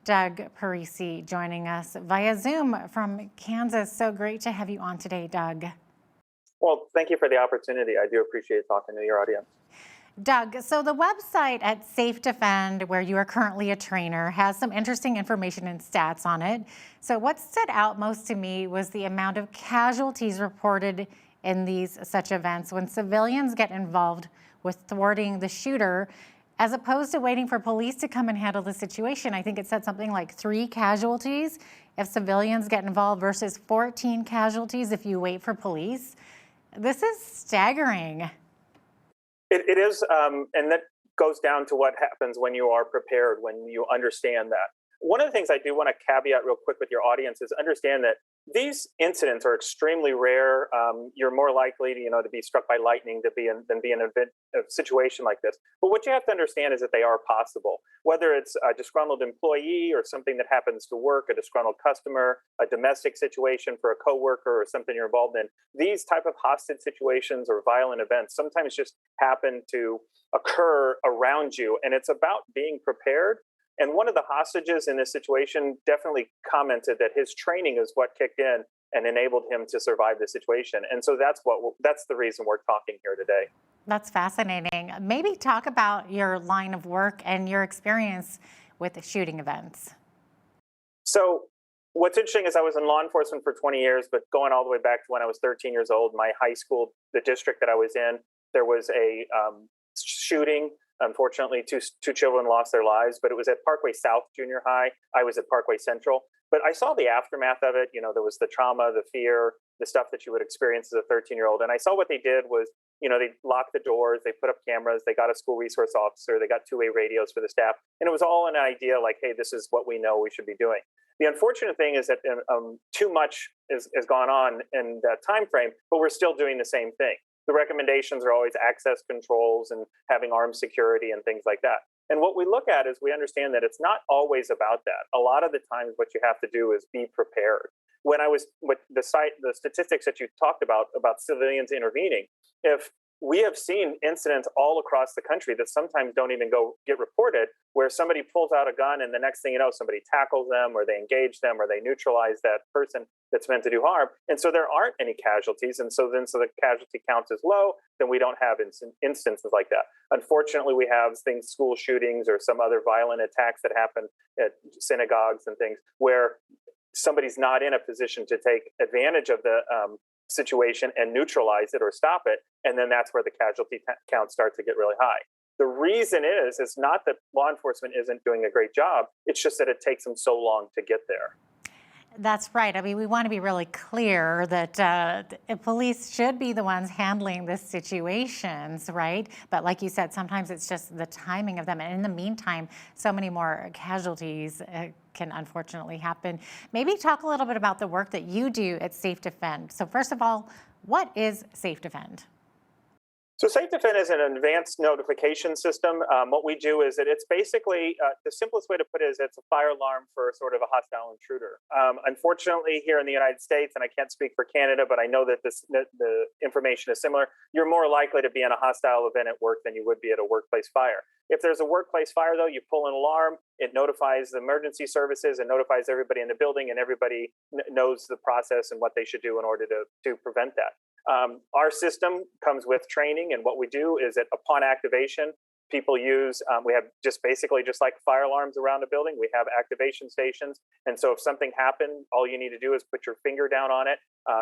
Doug Parisi joining us via Zoom from Kansas. So great to have you on today, Doug. Well, thank you for the opportunity. I do appreciate talking to your audience. Doug, so the website at Safe Defend, where you are currently a trainer, has some interesting information and stats on it. So what stood out most to me was the amount of casualties reported in such events when civilians get involved with thwarting the shooter, as opposed to waiting for police to come and handle the situation. I think it said something like 3 casualties if civilians get involved versus 14 casualties if you wait for police. This is staggering. It is, and that goes down to what happens when you are prepared, when you understand that. One of the things I do want to caveat real quick with your audience is understand that these incidents are extremely rare. You're more likely to be struck by lightning than be in a situation like this. But what you have to understand is that they are possible. Whether it's a disgruntled employee or something that happens to work, a disgruntled customer, a domestic situation for a coworker or something you're involved in, these type of hostage situations or violent events sometimes just happen to occur around you. And it's about being prepared. And one of the hostages in this situation definitely commented that his training is what kicked in and enabled him to survive the situation. And so that's the reason we're talking here today. That's fascinating. Maybe talk about your line of work and your experience with shooting events. So what's interesting is I was in law enforcement for 20 years, but going all the way back to when I was 13 years old, my high school, the district that I was in, there was a shooting. Unfortunately, two children lost their lives, but it was at Parkway South Junior High. I was at Parkway Central. But I saw the aftermath of it. There was the trauma, the fear, the stuff that you would experience as a 13-year-old. And I saw what they did was They locked the doors, they put up cameras, they got a school resource officer, they got two-way radios for the staff, and it was all an idea like, hey, this is what we know we should be doing. The unfortunate thing is that too much has gone on in that time frame, but we're still doing the same thing. The recommendations are always access controls and having armed security and things like that. And what we look at is we understand that it's not always about that. A lot of the times what you have to do is be prepared. When I was with the statistics that you talked about civilians intervening, if we have seen incidents all across the country that sometimes don't even go get reported, where somebody pulls out a gun and the next thing you know, somebody tackles them or they engage them or they neutralize that person that's meant to do harm. And so there aren't any casualties. And so the casualty count is low, then we don't have instances like that. Unfortunately, we have things, school shootings or some other violent attacks that happen at synagogues and things where somebody's not in a position to take advantage of the situation and neutralize it or stop it. And then that's where the casualty counts start to get really high. The reason is it's not that law enforcement isn't doing a great job. It's just that it takes them so long to get there. That's right. I mean, we want to be really clear that police should be the ones handling the situations, right? But like you said, sometimes it's just the timing of them. And in the meantime, so many more casualties can unfortunately happen. Maybe talk a little bit about the work that you do at Safe Defend. So first of all, what is Safe Defend? So Safe Defend is an advanced notification system. What we do is that it's basically, the simplest way to put it is it's a fire alarm for sort of a hostile intruder. Unfortunately, here in the United States, and I can't speak for Canada, but I know that the information is similar, you're more likely to be in a hostile event at work than you would be at a workplace fire. If there's a workplace fire, though, you pull an alarm, it notifies the emergency services, and notifies everybody in the building, and everybody knows the process and what they should do in order to prevent that. Our system comes with training, and what we do is that upon activation, people use, we have just like fire alarms around a building, we have activation stations. And so if something happened, all you need to do is put your finger down on it.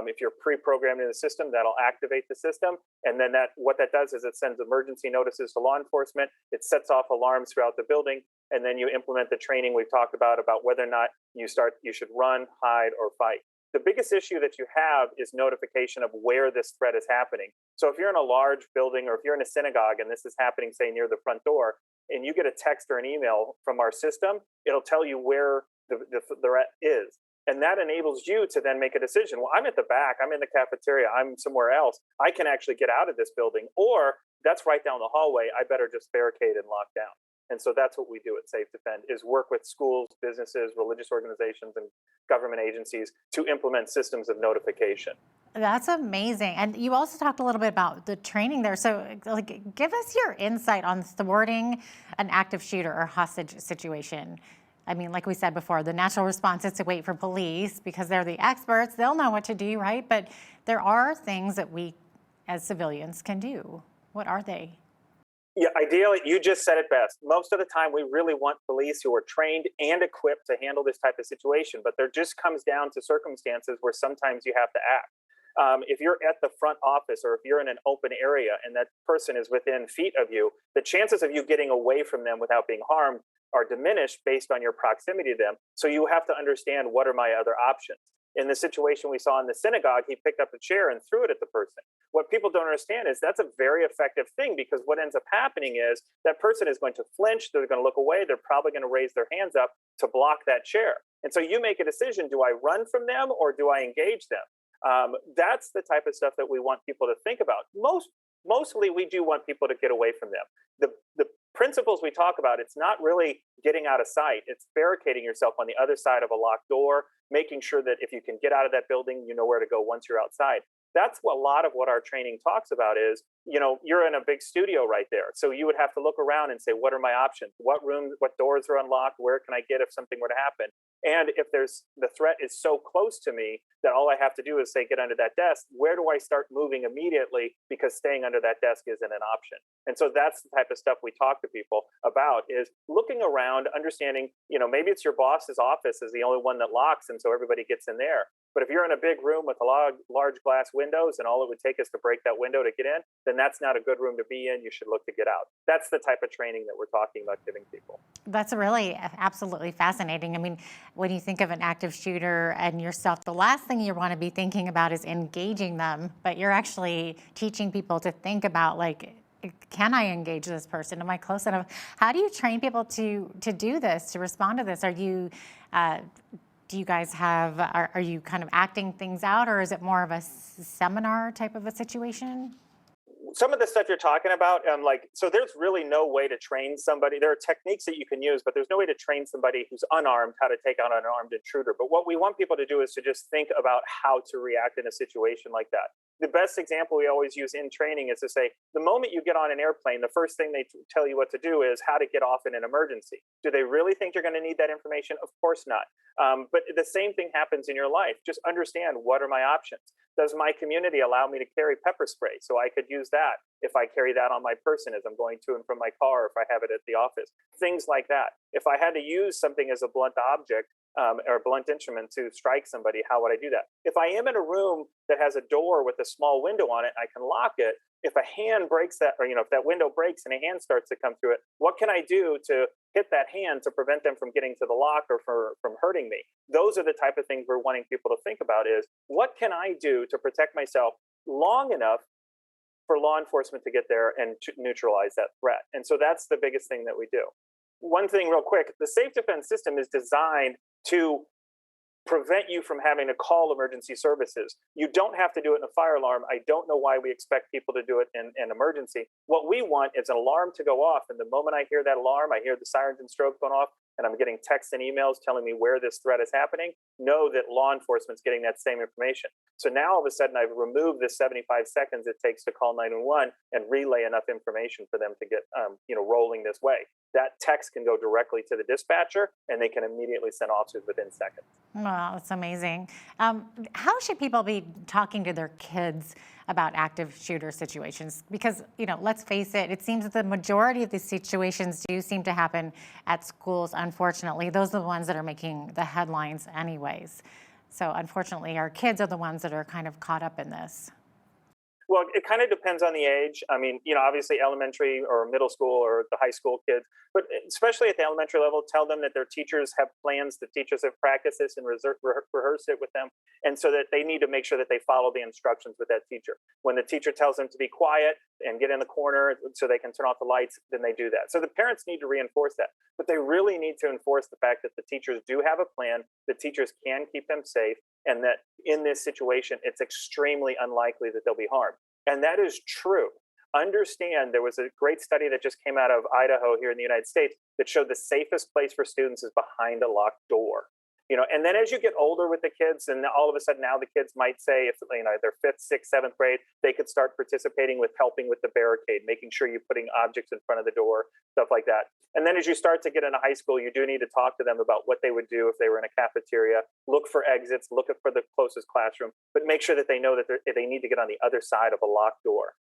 If you're pre-programmed in the system, that'll activate the system. And then what that does is it sends emergency notices to law enforcement. It sets off alarms throughout the building. And then you implement the training we've talked about whether or not you should run, hide, or fight. The biggest issue that you have is notification of where this threat is happening. So if you're in a large building or if you're in a synagogue and this is happening, say, near the front door, and you get a text or an email from our system, it'll tell you where the threat is. And that enables you to then make a decision. Well, I'm at the back, I'm in the cafeteria, I'm somewhere else. I can actually get out of this building, or that's right down the hallway. I better just barricade and lock down. And so that's what we do at Safe Defend, is work with schools, businesses, religious organizations, and government agencies to implement systems of notification. That's amazing. And you also talked a little bit about the training there. So give us your insight on thwarting an active shooter or hostage situation. I mean, like we said before, the natural response is to wait for police because they're the experts. They'll know what to do, right? But there are things that we as civilians can do. What are they? Yeah, ideally, you just said it best. Most of the time, we really want police who are trained and equipped to handle this type of situation, but there just comes down to circumstances where sometimes you have to act. If you're at the front office or if you're in an open area and that person is within feet of you, the chances of you getting away from them without being harmed are diminished based on your proximity to them. So you have to understand, what are my other options? In the situation we saw in the synagogue, he picked up a chair and threw it at the person. What people don't understand is that's a very effective thing, because what ends up happening is that person is going to flinch, they're going to look away, they're probably going to raise their hands up to block that chair. And so you make a decision, do I run from them or do I engage them? That's the type of stuff that we want people to think about. Mostly we do want people to get away from them. The principles we talk about, it's not really getting out of sight. It's barricading yourself on the other side of a locked door, making sure that if you can get out of that building, you know where to go once you're outside. That's a lot of what our training talks about is, you're in a big studio right there. So you would have to look around and say, what are my options? What rooms, what doors are unlocked? Where can I get if something were to happen? And if the threat is so close to me that all I have to do is say, get under that desk, where do I start moving immediately? Because staying under that desk isn't an option. And so that's the type of stuff we talk to people about, is looking around, understanding, maybe it's your boss's office is the only one that locks, and so everybody gets in there. But if you're in a big room with a lot of large glass windows and all it would take is to break that window to get in, then that's not a good room to be in, you should look to get out. That's the type of training that we're talking about giving people. That's really absolutely fascinating. I mean, when you think of an active shooter and yourself, the last thing you want to be thinking about is engaging them, but you're actually teaching people to think about, like, can I engage this person? Am I close enough? How do you train people to do this, to respond to this? Are you, do you guys have, are you kind of acting things out, or is it more of a seminar type of a situation? Some of the stuff you're talking about, so there's really no way to train somebody. There are techniques that you can use, but there's no way to train somebody who's unarmed how to take on an armed intruder. But what we want people to do is to just think about how to react in a situation like that. The best example we always use in training is to say, the moment you get on an airplane, the first thing they tell you what to do is how to get off in an emergency. Do they really think you're going to need that information? Of course not. But the same thing happens in your life. Just understand, what are my options? Does my community allow me to carry pepper spray? So I could use that if I carry that on my person as I'm going to and from my car, if I have it at the office. Things like that. If I had to use something as a blunt object, or a blunt instrument to strike somebody, how would I do that? If I am in a room that has a door with a small window on it, I can lock it. If a hand breaks that, or if that window breaks and a hand starts to come through it, what can I do to hit that hand to prevent them from getting to the lock or from hurting me? Those are the type of things we're wanting people to think about, is what can I do to protect myself long enough for law enforcement to get there and to neutralize that threat? And so that's the biggest thing that we do. One thing real quick, the safe defense system is designed to prevent you from having to call emergency services. You don't have to do it in a fire alarm. I don't know why we expect people to do it in an emergency. What we want is an alarm to go off. And the moment I hear that alarm, I hear the sirens and strobes going off, and I'm getting texts and emails telling me where this threat is happening, know that law enforcement's getting that same information. So now all of a sudden I've removed the 75 seconds it takes to call 911 and relay enough information for them to get rolling this way. That text can go directly to the dispatcher, and they can immediately send officers within seconds. Wow, that's amazing. How should people be talking to their kids about active shooter situations? Because, let's face it, it seems that the majority of these situations do seem to happen at schools, unfortunately. Those are the ones that are making the headlines anyways. So unfortunately, our kids are the ones that are kind of caught up in this. Well, it kind of depends on the age. I mean, obviously elementary or middle school or the high school kids, but especially at the elementary level, tell them that their teachers have plans, the teachers have practiced this and rehearsed it with them. And so that they need to make sure that they follow the instructions with that teacher. When the teacher tells them to be quiet and get in the corner so they can turn off the lights, then they do that. So the parents need to reinforce that, but they really need to enforce the fact that the teachers do have a plan, the teachers can keep them safe, and that in this situation, it's extremely unlikely that they'll be harmed. And that is true. Understand, there was a great study that just came out of Idaho here in the United States that showed the safest place for students is behind a locked door. And then as you get older with the kids, and all of a sudden now the kids might say, if they're 5th, 6th, 7th grade, they could start participating with helping with the barricade, making sure you're putting objects in front of the door, stuff like that. And then as you start to get into high school, you do need to talk to them about what they would do if they were in a cafeteria. Look for exits, look for the closest classroom, but make sure that they know that they need to get on the other side of a locked door.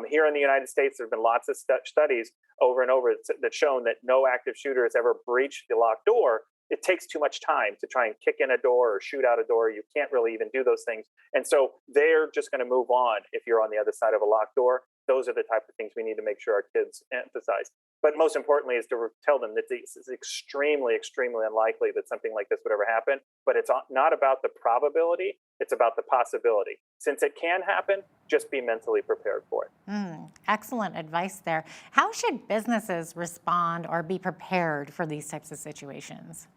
Here in the United States, there have been lots of studies over and over that shown that no active shooter has ever breached the locked door. It takes too much time to try and kick in a door or shoot out a door. You can't really even do those things. And so they're just going to move on if you're on the other side of a locked door. Those are the type of things we need to make sure our kids emphasize. But most importantly is to tell them that this is extremely, extremely unlikely that something like this would ever happen. But it's not about the probability, it's about the possibility. Since it can happen, just be mentally prepared for it. Excellent advice there. How should businesses respond or be prepared for these types of situations?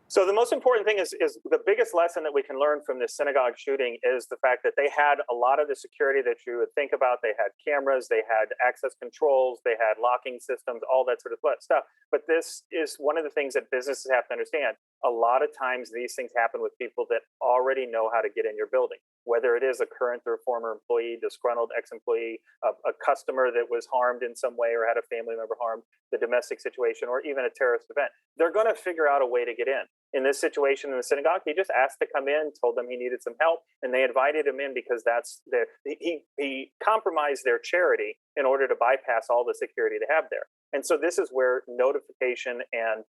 So the most important thing is the biggest lesson that we can learn from this synagogue shooting is the fact that they had a lot of the security that you would think about. They had cameras, they had access controls, they had locking systems, all that sort of stuff. But this is one of the things that businesses have to understand. A lot of times these things happen with people that already know how to get in your building, whether it is a current or former employee, disgruntled ex-employee, a customer that was harmed in some way or had a family member harmed, the domestic situation, or even a terrorist event. They're going to figure out a way to get in. In this situation in the synagogue, he just asked to come in, told them he needed some help, and they invited him in because he compromised their charity in order to bypass all the security they have there. And so this is where notification and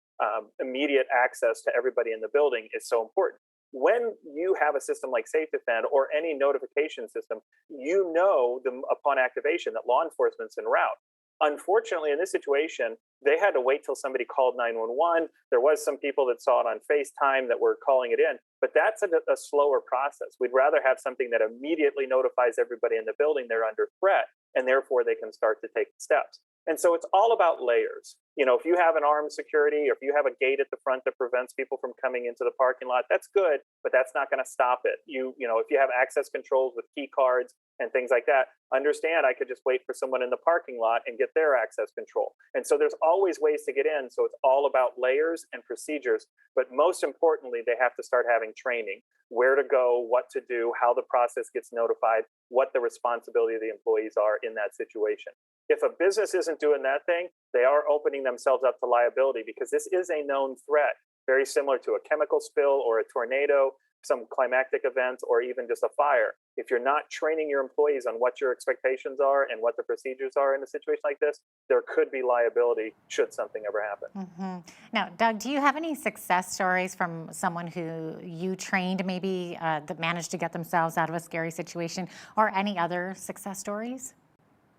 immediate access to everybody in the building is so important. when you have a system like Safe Defend or any notification system, you know upon activation that law enforcement's en route. Unfortunately, in this situation, they had to wait till somebody called 911. There was some people that saw it on FaceTime that were calling it in, but that's a slower process. We'd rather have something that immediately notifies everybody in the building they're under threat, and therefore they can start to take steps. And so it's all about layers. You know, if you have an armed security or if you have a gate at the front that prevents people from coming into the parking lot, that's good, but that's not going to stop it. You know, if you have access controls with key cards and things like that, understand I could just wait for someone in the parking lot and get their access control. And so there's always ways to get in. So it's all about layers and procedures. But most importantly, they have to start having training, where to go, what to do, how the process gets notified, what the responsibility of the employees are in that situation. If a business isn't doing that thing, they are opening themselves up to liability because this is a known threat, very similar to a chemical spill or a tornado, some climactic event, or even just a fire. If you're not training your employees on what your expectations are and what the procedures are in a situation like this, there could be liability should something ever happen. Now, Doug, do you have any success stories from someone who you trained maybe that managed to get themselves out of a scary situation, or any other success stories?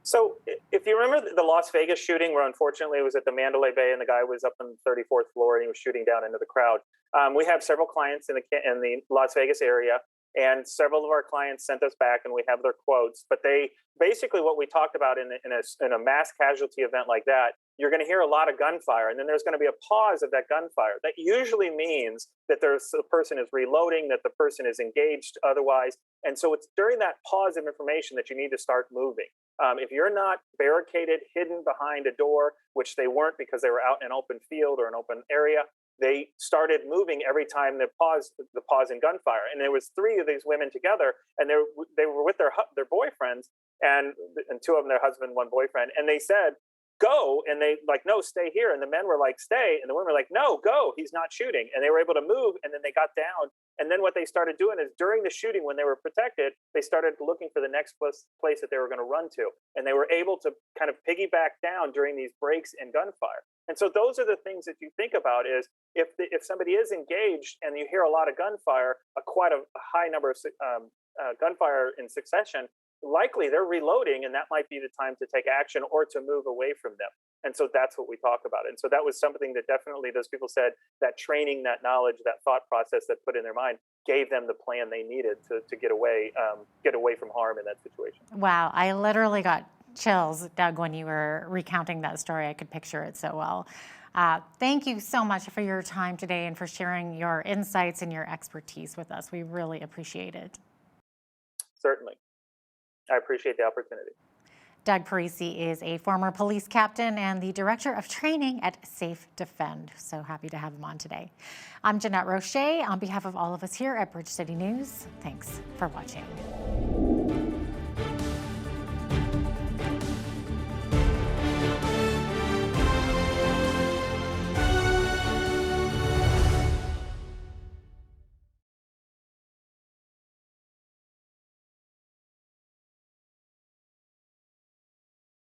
So if you remember the Las Vegas shooting, where unfortunately it was at the Mandalay Bay and the guy was up on the 34th floor and he was shooting down into the crowd. We have several clients in the Las Vegas area, and several of our clients sent us back and we have their quotes. But they basically, what we talked about in a mass casualty event like that, you're going to hear a lot of gunfire, and then there's going to be a pause of that gunfire. That usually means that the person is reloading, that the person is engaged otherwise. And so it's during that pause of information that you need to start moving. If you're not barricaded, hidden behind a door, which they weren't because they were out in an open field or an open area, they started moving every time the pause in gunfire. And there was 3 of these women together, and they were with their boyfriends, and 2 of them, their husband, 1 boyfriend, and they said, go, and they like, no, stay here. And the men were like, stay, and the women were like, no, go, he's not shooting. And they were able to move, and then they got down. And then what they started doing is during the shooting, when they were protected, they started looking for the next place that they were going to run to. And they were able to kind of piggyback down during these breaks in gunfire. And so those are the things that you think about is if somebody is engaged and you hear a lot of gunfire, quite a high number of gunfire in succession, likely they're reloading, and that might be the time to take action or to move away from them. And so that's what we talk about. And so that was something that definitely those people said that training, that knowledge, that thought process that put in their mind gave them the plan they needed to get away from harm in that situation. Wow, I literally got chills, Doug, when you were recounting that story. I could picture it so well. Thank you so much for your time today and for sharing your insights and your expertise with us. We really appreciate it. Certainly. I appreciate the opportunity. Doug Parisi is a former police captain and the director of training at Safe Defend. So happy to have him on today. I'm Jeanette Roche. On behalf of all of us here at Bridge City News, thanks for watching.